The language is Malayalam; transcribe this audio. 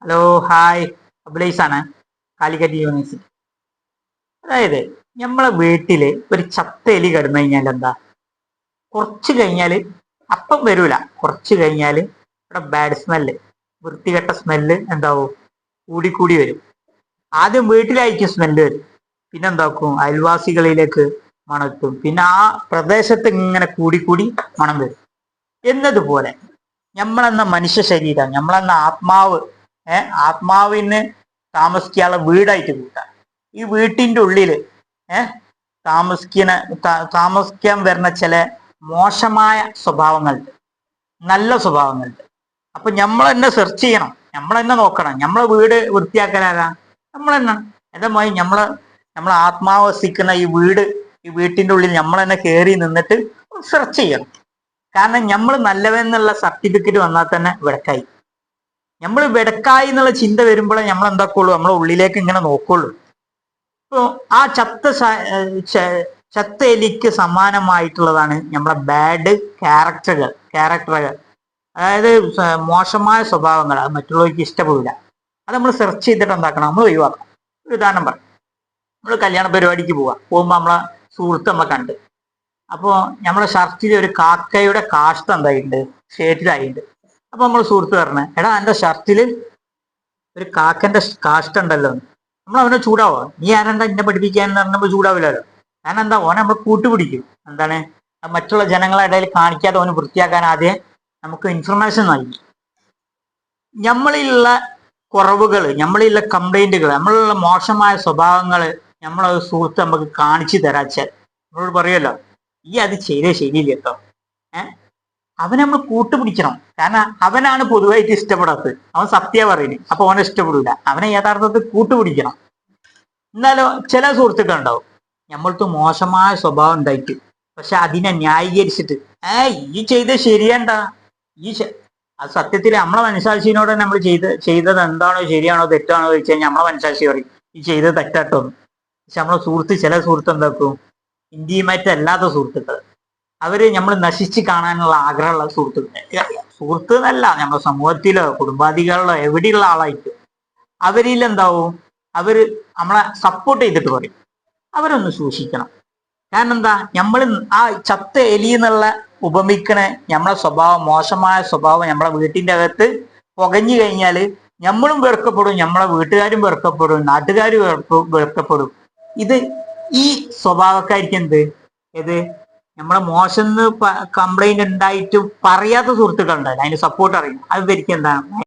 Hello, hi. അബുലൈസ് ആണ്, കാലിക്കറ്റ് യൂണിവേഴ്സിറ്റി. അതായത് നമ്മളെ വീട്ടില് ഒരു ചത്ത എലി കിടന്നു കഴിഞ്ഞാൽ എന്താ, കുറച്ച് കഴിഞ്ഞാല് അപ്പം വരൂല, കുറച്ച് കഴിഞ്ഞാല് ഇവിടെ ബാഡ് സ്മെല്ല്, വൃത്തികെട്ട സ്മെല്ല് എന്താവും, കൂടിക്കൂടി വരും. ആദ്യം വീട്ടിലായിരിക്കും സ്മെല്ല് വരും, പിന്നെ എന്താക്കും അയൽവാസികളിലേക്ക് മണത്തും, പിന്നെ ആ പ്രദേശത്ത് ഇങ്ങനെ കൂടിക്കൂടി മണം വരും. എന്നതുപോലെ നമ്മളെന്ന മനുഷ്യ ശരീരം, നമ്മളെന്ന ആത്മാവ്, ആത്മാവിന് താമസിക്കാനുള്ള വീടായിട്ട് കൂട്ടാം. ഈ വീട്ടിന്റെ ഉള്ളില് താമസിക്കുന്ന താമസിക്കാൻ വരുന്ന ചില മോശമായ സ്വഭാവങ്ങളുണ്ട്, നല്ല സ്വഭാവങ്ങളുണ്ട്. അപ്പൊ നമ്മൾ തന്നെ സെർച്ച് ചെയ്യണം, നമ്മൾ തന്നെ നോക്കണം. നമ്മളെ വീട് വൃത്തിയാക്കലാകാ നമ്മൾ തന്നെ. അതേമാതിരി നമ്മളെ ആത്മാവ് വസിക്കുന്ന ഈ വീട്, ഈ വീട്ടിന്റെ ഉള്ളിൽ നമ്മൾ തന്നെ കയറി നിന്നിട്ട് സെർച്ച് ചെയ്യണം. കാരണം നമ്മൾ നല്ലവെന്നുള്ള സർട്ടിഫിക്കറ്റ് വന്നാൽ തന്നെ വിടക്കായി. നമ്മൾ വെടക്കായി എന്നുള്ള ചിന്ത വരുമ്പോഴേ നമ്മൾ എന്താക്കുള്ളൂ, നമ്മളെ ഉള്ളിലേക്ക് ഇങ്ങനെ നോക്കുള്ളൂ. ഇപ്പൊ ആ ചത്ത എലിക്ക് സമാനമായിട്ടുള്ളതാണ് നമ്മളെ ബാഡ് ക്യാരക്ടറുകൾ. അതായത് മോശമായ സ്വഭാവങ്ങൾ, അത് മറ്റുള്ളവർക്ക് ഇഷ്ടപ്പെടില്ല. അത് നമ്മൾ സെർച്ച് ചെയ്തിട്ട് എന്താക്കണം, നമ്മൾ ഒഴിവാക്കണം. ഒരു ഉദാഹരണം പറയാം. നമ്മൾ കല്യാണ പരിപാടിക്ക് പോകുമ്പോൾ നമ്മളെ സുഹൃത്ത് നമ്മളെ കണ്ട്, അപ്പോൾ നമ്മളെ ഷർട്ടിൽ ഒരു കാക്കയുടെ കാഷ്ടം എന്തായിട്ടുണ്ട്, ഷേർട്ടിലായിട്ടുണ്ട്. അപ്പൊ നമ്മൾ സുഹൃത്ത് പറഞ്ഞ, എടാ എന്റെ ഷർട്ടില് ഒരു കാക്കന്റെ കാഷ്ടം ഉണ്ടല്ലോ. നമ്മൾ അവനെ ചൂടാവോ, നീ ആരെന്താ എന്നെ പഠിപ്പിക്കാൻ പറഞ്ഞപ്പോൾ ചൂടാവില്ലല്ലോ. കാരണം എന്താ, ഓനെ നമ്മൾ കൂട്ടുപിടിക്കും. എന്താണ്, മറ്റുള്ള ജനങ്ങളുടെ ഇടയിൽ കാണിക്കാതെ ഓന് വൃത്തിയാക്കാൻ ആദ്യം നമുക്ക് ഇൻഫർമേഷൻ നൽകി. നമ്മളിലുള്ള കുറവുകൾ, നമ്മളിലുള്ള കംപ്ലൈന്റുകൾ, നമ്മളിലുള്ള മോശമായ സ്വഭാവങ്ങൾ നമ്മളെ സുഹൃത്ത് നമുക്ക് കാണിച്ചു തരാച്ചാൽ നമ്മളോട് പറയുമല്ലോ, ഈ അത് ചെയ്തേ ശരിയില്ല കേട്ടോ. അവനെ നമ്മൾ കൂട്ടുപിടിക്കണം. കാരണം അവനാണ് പൊതുവായിട്ട് ഇഷ്ടപ്പെടാത്തത്, അവൻ സത്യ പറയുന്നത്. അപ്പൊ അവനെ ഇഷ്ടപ്പെടില്ല, അവനെ യഥാർത്ഥത്തിൽ കൂട്ടുപിടിക്കണം. എന്നാലോ ചില സുഹൃത്തുക്കൾ ഉണ്ടാവും, നമ്മൾക്ക് മോശമായ സ്വഭാവം ഉണ്ടായിട്ട് പക്ഷെ അതിനെ ന്യായീകരിച്ചിട്ട്, ഈ ചെയ്ത് ശരിയണ്ട, അത് സത്യത്തിൽ നമ്മളെ മനസാക്ഷിനോട് നമ്മൾ ചെയ്തത് എന്താണോ ശരിയാണോ തെറ്റാണോ ചോദിച്ചു കഴിഞ്ഞാൽ നമ്മളെ മനസാക്ഷി പറയും ഈ ചെയ്തത് തെറ്റാട്ടോന്ന്. പക്ഷെ നമ്മളെ ചില സുഹൃത്ത് എന്താക്കും, ഇന്റിമേറ്റ് അല്ലാത്ത സുഹൃത്തുക്കൾ, അവര് നമ്മൾ നശിച്ച് കാണാനുള്ള ആഗ്രഹമുള്ള സുഹൃത്ത് എന്നല്ല, നമ്മുടെ സമൂഹത്തിലോ കുടുംബാദികളിലോ എവിടെയുള്ള ആളായിട്ട് അവരിൽ എന്താവും, അവര് നമ്മളെ സപ്പോർട്ട് ചെയ്തിട്ട് പറയും. അവരൊന്ന് സൂക്ഷിക്കണം. കാരണം എന്താ, നമ്മൾ ആ ചത്ത എലി എന്നുള്ള ഉപമിക്കണ നമ്മളെ സ്വഭാവം, മോശമായ സ്വഭാവം നമ്മളെ വീട്ടിന്റെ അകത്ത് പുകഞ്ഞു കഴിഞ്ഞാല് നമ്മളും വെറുക്കപ്പെടും, നമ്മളെ വീട്ടുകാരും വെറുക്കപ്പെടും, നാട്ടുകാർ വെറുക്കപ്പെടും. ഇത് ഈ സ്വഭാവക്കാർക്ക് ഇത് നമ്മളെ മോശം കംപ്ലൈന്റ് ഉണ്ടായിട്ടും പറയാത്ത സുഹൃത്തുക്കൾ ഉണ്ടാവില്ല, അതിന് സപ്പോർട്ട് അറിയും. അത് ഇവർക്ക് എന്താണ്